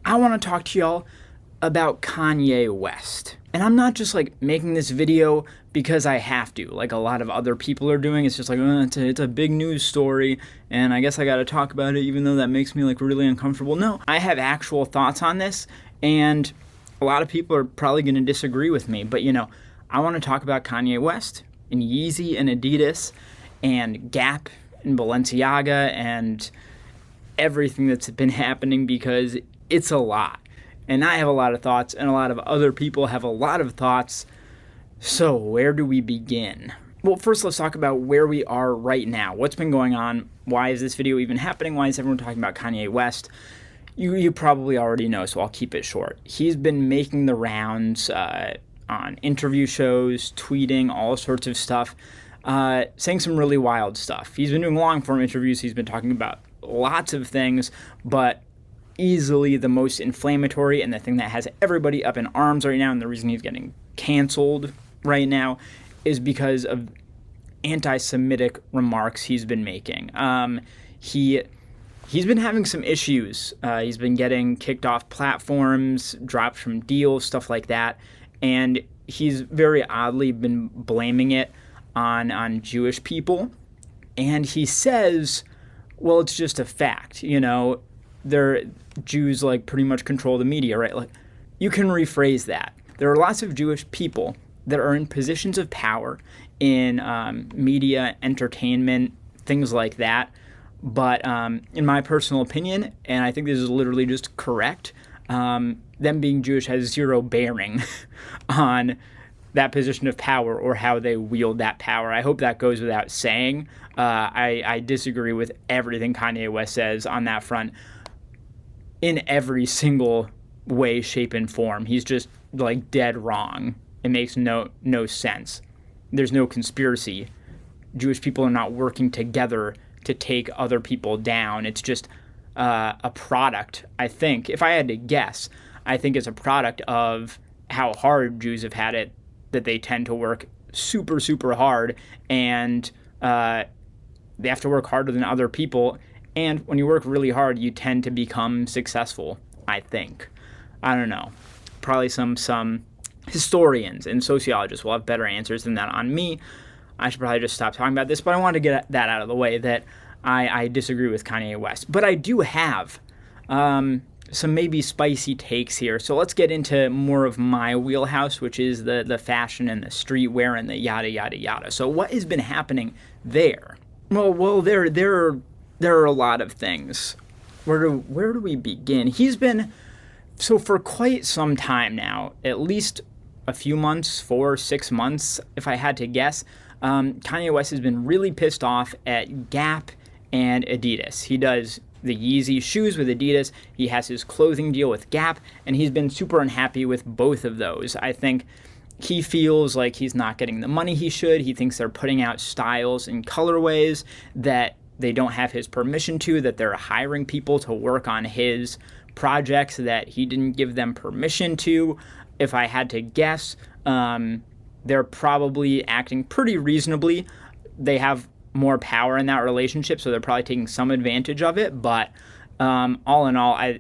I want to talk to y'all about Kanye West. And I'm not just like making this video because I have to, like a lot of other people are doing. It's just like, it's a big news story, and I guess I gotta talk about it, even though that makes me like really uncomfortable. No, I have actual thoughts on this, and a lot of people are probably gonna disagree with me, but I want to talk about Kanye West and Yeezy and ADIDAS and Gap and Balenciaga and everything that's been happening, because it's a lot. And I have a lot of thoughts, and a lot of other people have a lot of thoughts. So where do we begin? Well, first let's talk about where we are right now. What's been going on? Why is this video even happening? Why is everyone talking about Kanye West? You probably already know, so I'll keep it short. He's been making the rounds on interview shows, tweeting, all sorts of stuff, saying some really wild stuff. He's been doing long-form interviews. He's been talking about lots of things, but easily the most inflammatory and the thing that has everybody up in arms right now, and the reason he's getting canceled right now, is because of anti-Semitic remarks he's been making. He's been having some issues. He's been getting kicked off platforms, dropped from deals, stuff like that, and he's very oddly been blaming it on Jewish people. And he says, well, it's just a fact, Jews like pretty much control the media, right? Like, you can rephrase that. There are lots of Jewish people that are in positions of power in media, entertainment, things like that. But in my personal opinion, and I think this is literally just correct, them being Jewish has zero bearing on that position of power or how they wield that power. I hope that goes without saying. I disagree with everything Kanye West says on that front in every single way, shape, and form. He's just like dead wrong. It makes no sense. There's no conspiracy. Jewish people are not working together to take other people down. It's just a product, I think. If I had to guess, I think it's a product of how hard Jews have had it, that they tend to work super, super hard, and they have to work harder than other people. And when you work really hard, you tend to become successful, I think. I don't know. Probably some historians and sociologists will have better answers than that on me. I should probably just stop talking about this, but I wanted to get that out of the way, that I disagree with Kanye West. But I do have some maybe spicy takes here. So let's get into more of my wheelhouse, which is the fashion and the streetwear and the yada, yada, yada. So what has been happening there? Well, there are a lot of things. Where do we begin? He's been, so for quite some time now, at least a few months, 4-6 months, if I had to guess, Kanye West has been really pissed off at Gap and ADIDAS. He does the Yeezy shoes with ADIDAS. He has his clothing deal with Gap, and he's been super unhappy with both of those. I think he feels like he's not getting the money he should. He thinks they're putting out styles and colorways that they don't have his permission to, that they're hiring people to work on his projects that he didn't give them permission to. If I had to guess, they're probably acting pretty reasonably. They have more power in that relationship, so they're probably taking some advantage of it. But all in all,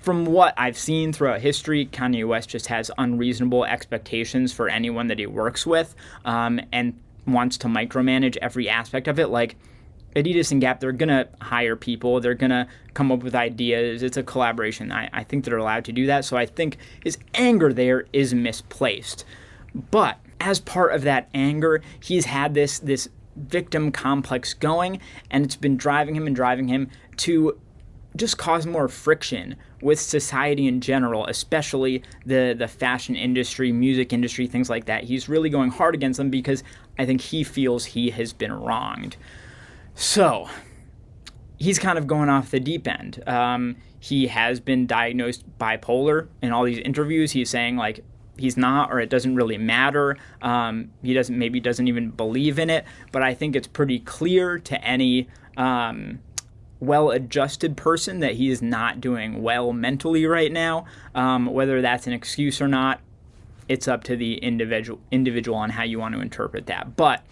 from what I've seen throughout history, Kanye West just has unreasonable expectations for anyone that he works with, and wants to micromanage every aspect of it. Like ADIDAS and Gap, they're going to hire people. They're going to come up with ideas. It's a collaboration. I think they're allowed to do that. So I think his anger there is misplaced. But as part of that anger, he's had this victim complex going, and it's been driving him to just cause more friction with society in general, especially the fashion industry, music industry, things like that. He's really going hard against them because I think he feels he has been wronged. So he's kind of going off the deep end. He has been diagnosed bipolar in all these interviews. He's saying like he's not, or it doesn't really matter. He doesn't even believe in it. But I think it's pretty clear to any well-adjusted person that he is not doing well mentally right now. Whether that's an excuse or not, it's up to the individual on how you want to interpret that. But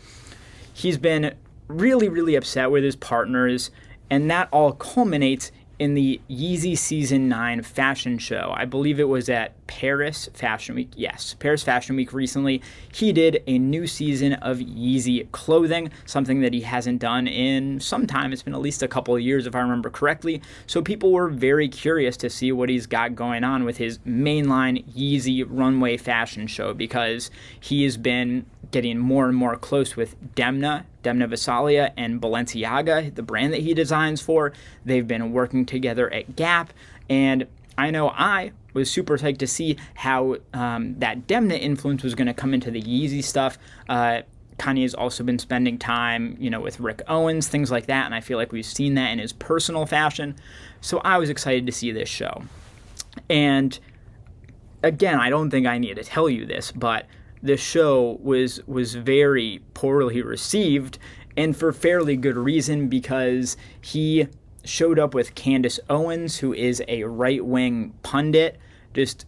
he's been really, really upset with his partners, and that all culminates in the Yeezy Season 9 fashion show. I believe it was at Paris Fashion Week. Yes, Paris Fashion Week recently. He did a new season of Yeezy clothing, something that he hasn't done in some time. It's been at least a couple of years, if I remember correctly. So people were very curious to see what he's got going on with his mainline Yeezy runway fashion show, because he has been getting more and more close with Demna Gvasalia, and Balenciaga, the brand that he designs for. They've been working together at Gap, and I know I was super psyched to see how that Demna influence was going to come into the Yeezy stuff. Kanye has also been spending time, with Rick Owens, things like that, and I feel like we've seen that in his personal fashion. So I was excited to see this show. And again, I don't think I need to tell you this, but the show was very poorly received, and for fairly good reason, because he showed up with Candace Owens, who is a right-wing pundit, just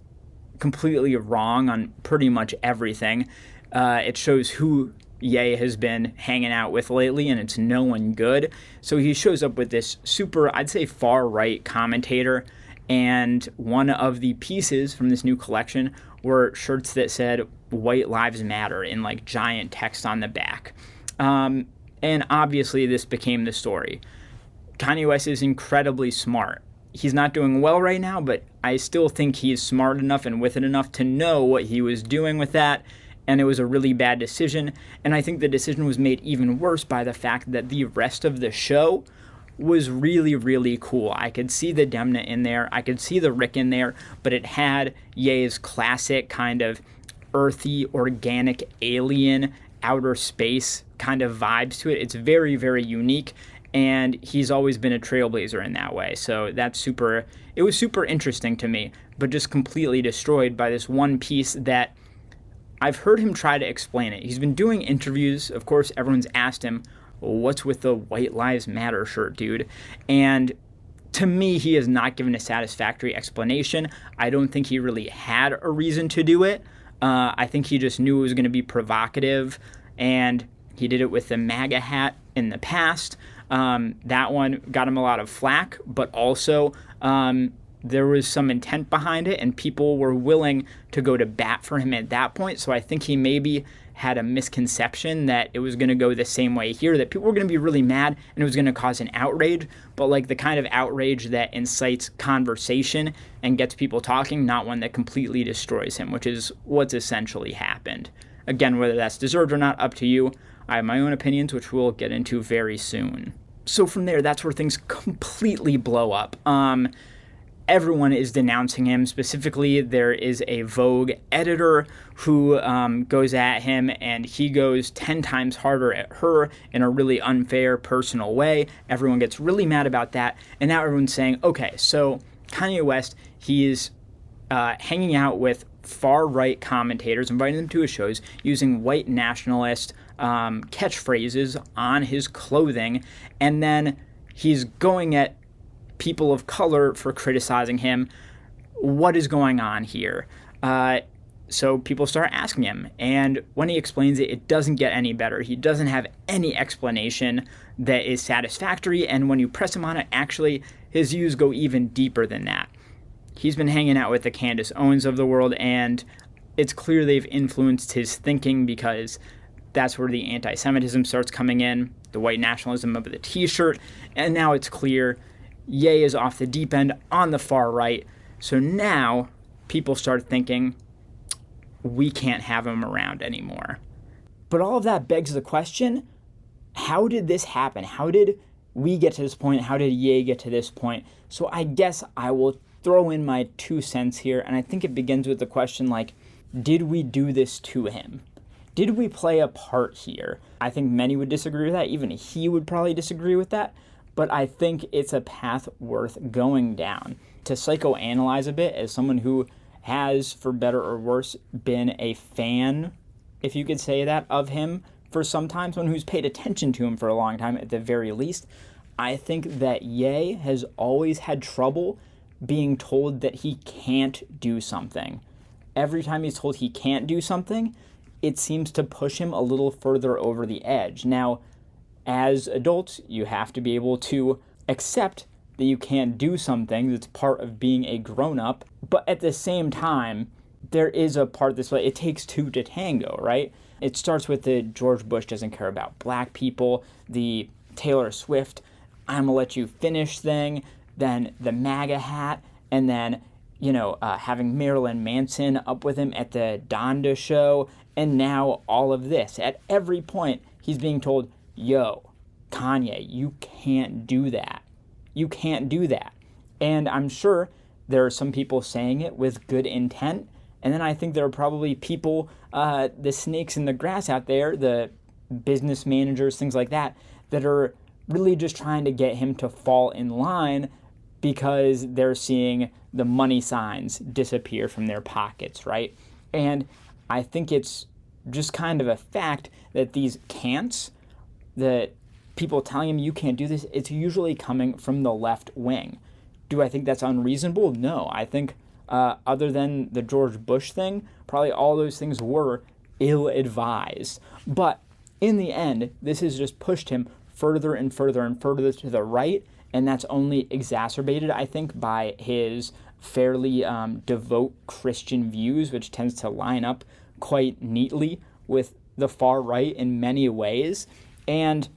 completely wrong on pretty much everything. It shows who Ye has been hanging out with lately, and it's no one good. So he shows up with this super, I'd say, far-right commentator, and one of the pieces from this new collection were shirts that said "White Lives Matter" in like giant text on the back. And obviously this became the story. Kanye West is incredibly smart. He's not doing well right now, but I still think he's smart enough and with it enough to know what he was doing with that, and it was a really bad decision. And I think the decision was made even worse by the fact that the rest of the show was really, really cool. I could see the Demna in there. I could see the Rick in there, but it had Ye's classic kind of earthy, organic, alien, outer space kind of vibes to it. It's very, very unique, and he's always been a trailblazer in that way. So it was super interesting to me, but just completely destroyed by this one piece that I've heard him try to explain it. He's been doing interviews. Of course, everyone's asked him, what's with the White Lives Matter shirt, dude? And to me, he has not given a satisfactory explanation. I don't think he really had a reason to do it. I think he just knew it was going to be provocative, and he did it with the MAGA hat in the past. That one got him a lot of flack, but also there was some intent behind it, and people were willing to go to bat for him at that point. So I think he maybe had a misconception that it was going to go the same way here, that people were going to be really mad and it was going to cause an outrage, but like the kind of outrage that incites conversation and gets people talking, not one that completely destroys him, which is what's essentially happened. Again, whether that's deserved or not, up to you. I have my own opinions, which we'll get into very soon. So from there, that's where things completely blow up. Everyone is denouncing him. Specifically, there is a Vogue editor who goes at him, and he goes 10 times harder at her in a really unfair, personal way. Everyone gets really mad about that, and now everyone's saying, okay, so Kanye West, he is hanging out with far-right commentators, inviting them to his shows, using white nationalist catchphrases on his clothing, and then he's going at people of color for criticizing him. What is going on here? So people start asking him, and when he explains it, it doesn't get any better. He doesn't have any explanation that is satisfactory, and when you press him on it, actually, his views go even deeper than that. He's been hanging out with the Candace Owens of the world, and it's clear they've influenced his thinking, because that's where the anti-Semitism starts coming in, the white nationalism of the t-shirt, and now it's clear Ye is off the deep end on the far right. So now people start thinking, we can't have him around anymore. But all of that begs the question, how did this happen? How did we get to this point? How did Ye get to this point? So I guess I will throw in my 2 cents here, and I think it begins with the question, like, did we do this to him? Did we play a part here? I think many would disagree with that. Even he would probably disagree with that. But I think it's a path worth going down. To psychoanalyze a bit, as someone who has, for better or worse, been a fan, if you could say that, of him for some time, someone who's paid attention to him for a long time at the very least, I think that Ye has always had trouble being told that he can't do something. Every time he's told he can't do something, it seems to push him a little further over the edge. Now, as adults, you have to be able to accept that you can't do something. That's part of being a grown-up. But at the same time, there is a part this way. It takes two to tango, right? It starts with the George Bush doesn't care about black people, the Taylor Swift, I'm gonna let you finish thing, then the MAGA hat, and then, having Marilyn Manson up with him at the Donda show, and now all of this. At every point, he's being told, yo, Kanye, you can't do that. You can't do that. And I'm sure there are some people saying it with good intent, and then I think there are probably people, the snakes in the grass out there, the business managers, things like that, that are really just trying to get him to fall in line because they're seeing the money signs disappear from their pockets, right? And I think it's just kind of a fact that these can'ts, that people telling him you can't do this, it's usually coming from the left wing. Do I think that's unreasonable? No. I think other than the George Bush thing, probably all those things were ill-advised. But in the end, this has just pushed him further and further and further to the right, and that's only exacerbated, I think, by his fairly devout Christian views, which tends to line up quite neatly with the far right in many ways. And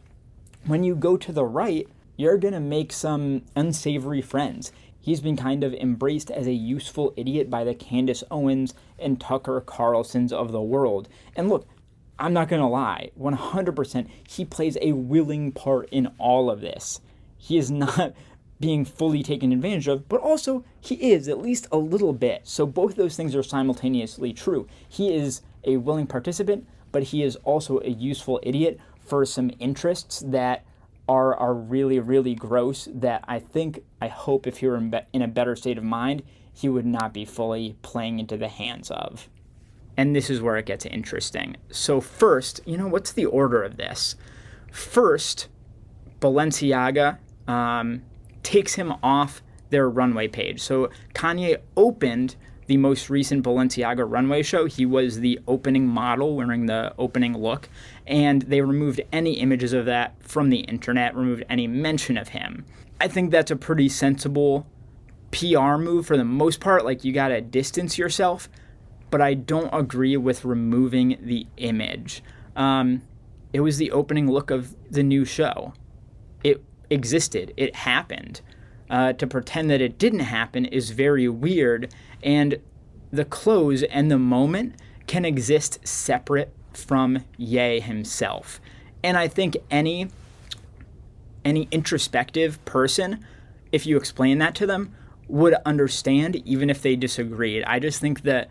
when you go to the right, you're going to make some unsavory friends. He's been kind of embraced as a useful idiot by the Candace Owens and Tucker Carlsons of the world. And look, I'm not going to lie, 100% he plays a willing part in all of this. He is not being fully taken advantage of, but also he is, at least a little bit. So both those things are simultaneously true. He is a willing participant, but he is also a useful idiot for some interests that are really, really gross, that I hope if he were in a better state of mind, he would not be fully playing into the hands of. And this is where it gets interesting. So first, what's the order of this? First, Balenciaga takes him off their runway page. So Kanye opened the most recent Balenciaga runway show. He was the opening model wearing the opening look, and they removed any images of that from the internet, removed any mention of him. I think that's a pretty sensible PR move for the most part. Like, you gotta distance yourself, but I don't agree with removing the image. It was the opening look of the new show. It existed. It happened. To pretend that it didn't happen is very weird, and the clothes and the moment can exist separate from Ye himself. And I think any introspective person, if you explain that to them, would understand, even if they disagreed. I just think that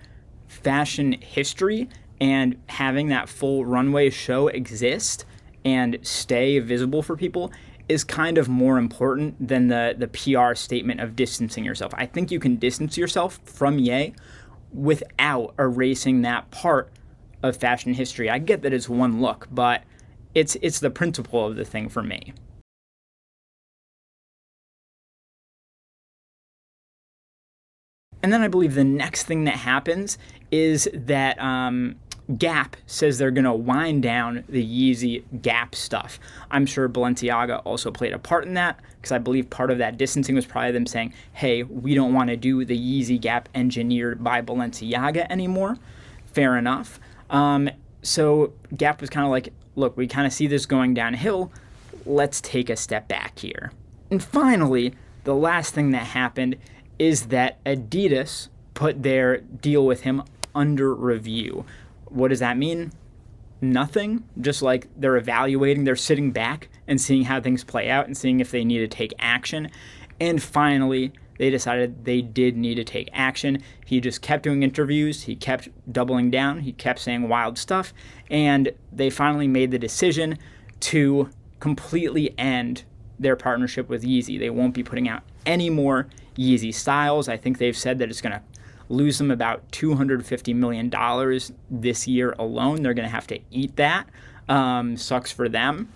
fashion history and having that full runway show exist and stay visible for people is kind of more important than the PR statement of distancing yourself. I think you can distance yourself from Ye without erasing that part of fashion history. I get that it's one look, but it's the principle of the thing for me. And then I believe the next thing that happens is that Gap says they're going to wind down the Yeezy Gap stuff. I'm sure Balenciaga also played a part in that, because I believe part of that distancing was probably them saying, hey, we don't want to do the Yeezy Gap engineered by Balenciaga anymore. Fair enough. So Gap was kind of like, look, we kind of see this going downhill. Let's take a step back here. And finally, the last thing that happened is that ADIDAS put their deal with him under review. What does that mean? Nothing. Just like they're evaluating, they're sitting back and seeing how things play out and seeing if they need to take action. And finally, they decided they did need to take action. He just kept doing interviews. He kept doubling down. He kept saying wild stuff. And they finally made the decision to completely end their partnership with Yeezy. They won't be putting out any more Yeezy styles. I think they've said that it's going to lose them about $250 million this year alone. They're going to have to eat that. Sucks for them.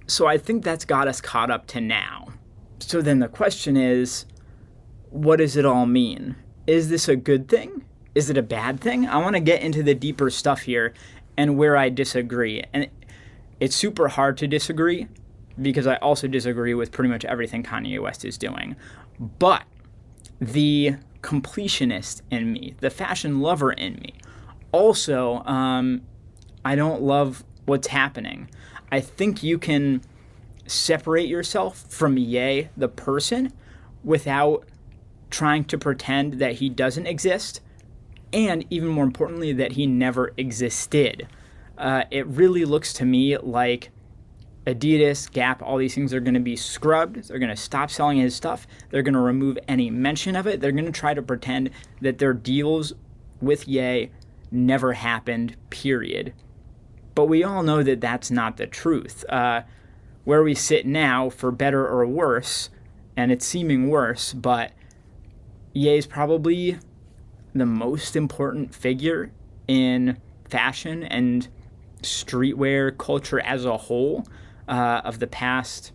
So I think that's got us caught up to now. So then the question is, what does it all mean? Is this a good thing? Is it a bad thing? I want to get into the deeper stuff here and where I disagree. And it's super hard to disagree because I also disagree with pretty much everything Kanye West is doing. But the completionist in me, the fashion lover in me, also, I don't love what's happening. I think you can separate yourself from Ye, the person, without trying to pretend that he doesn't exist, and even more importantly, that he never existed. It really looks to me like ADIDAS, Gap, all these things are going to be scrubbed. They're going to stop selling his stuff. They're going to remove any mention of it. They're going to try to pretend that their deals with Ye never happened, period. But we all know that that's not the truth. Where we sit now, for better or worse, and it's seeming worse, but Ye is probably the most important figure in fashion and streetwear culture as a whole of the past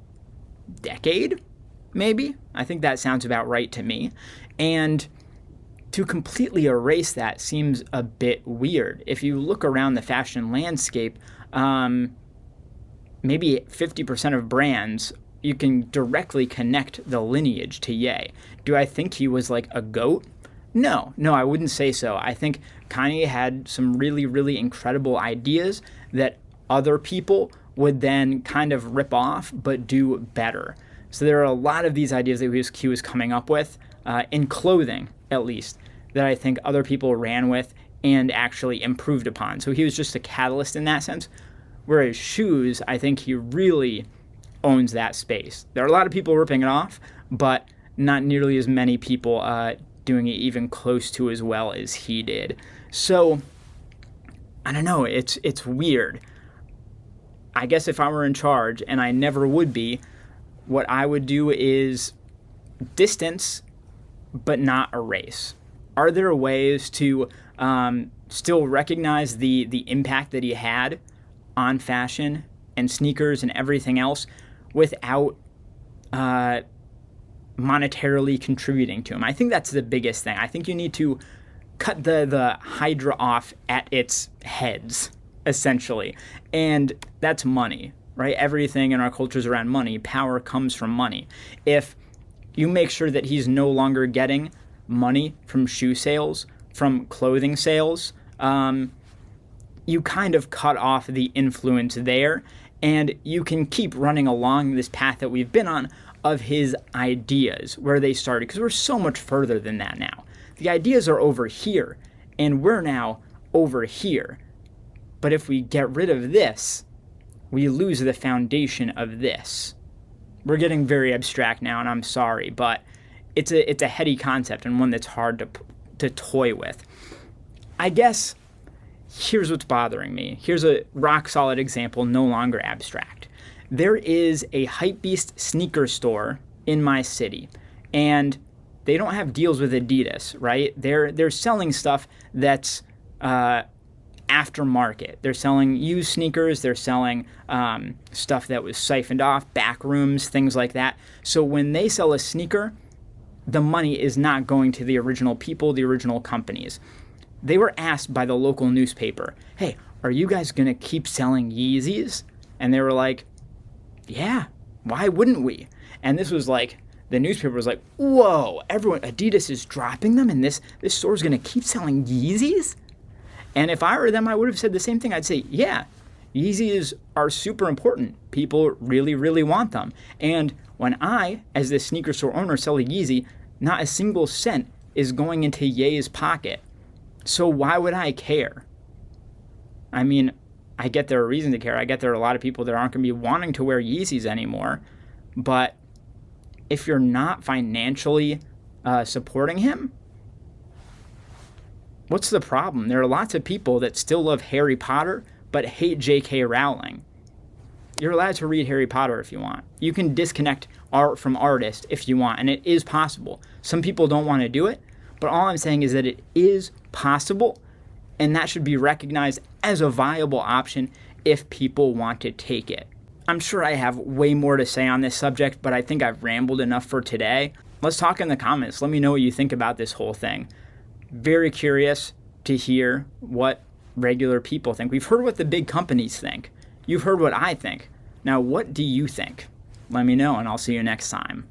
decade, maybe. I think that sounds about right to me. And to completely erase that seems a bit weird. If you look around the fashion landscape, maybe 50% of brands, you can directly connect the lineage to Ye. Do I think he was like a goat? No, I wouldn't say so. I think Kanye had some really, really incredible ideas that other people would then kind of rip off, but do better. So there are a lot of these ideas that he was coming up with, in clothing at least, that I think other people ran with and actually improved upon. So he was just a catalyst in that sense. Whereas shoes, I think he really owns that space. There are a lot of people ripping it off, but not nearly as many people doing it even close to as well as he did. So I don't know, it's weird. I guess if I were in charge, and I never would be, what I would do is distance, but not erase. Are there ways to still recognize the impact that he had on fashion and sneakers and everything else without monetarily contributing to him? I think that's the biggest thing. I think you need to cut the hydra off at its heads, essentially. And that's money, right? Everything in our culture is around money. Power comes from money. If you make sure that he's no longer getting money from shoe sales, from clothing sales, you kind of cut off the influence there, and you can keep running along this path that we've been on of his ideas, where they started, because we're so much further than that now. The ideas are over here, and we're now over here. But if we get rid of this, we lose the foundation of this. We're getting very abstract now, and I'm sorry, but it's a heady concept and one that's hard to toy with. I guess here's what's bothering me. Here's a rock-solid example, no longer abstract. There is a Hypebeast sneaker store in my city, and they don't have deals with ADIDAS, right? They're selling stuff that's aftermarket. They're selling used sneakers. They're selling stuff that was siphoned off, back rooms, things like that. So when they sell a sneaker, the money is not going to the original people, the original companies. They were asked by the local newspaper, hey, are you guys going to keep selling Yeezys? And they were like, yeah, why wouldn't we? And this was like, the newspaper was like, whoa, everyone, ADIDAS is dropping them and this store is going to keep selling Yeezys? And if I were them, I would have said the same thing. I'd say, yeah, Yeezys are super important. People really, really want them. And when I, as the sneaker store owner, sell a Yeezy, not a single cent is going into Ye's pocket. So why would I care? I mean, I get there a reason to care. I get there are a lot of people that aren't going to be wanting to wear Yeezys anymore. But if you're not financially supporting him, what's the problem? There are lots of people that still love Harry Potter but hate J.K. Rowling. You're allowed to read Harry Potter if you want. You can disconnect art from artist if you want, and it is possible. Some people don't want to do it, but all I'm saying is that it is possible, and that should be recognized as a viable option if people want to take it. I'm sure I have way more to say on this subject, but I think I've rambled enough for today. Let's talk in the comments. Let me know what you think about this whole thing. Very curious to hear what regular people think. We've heard what the big companies think. You've heard what I think. Now, what do you think? Let me know, and I'll see you next time.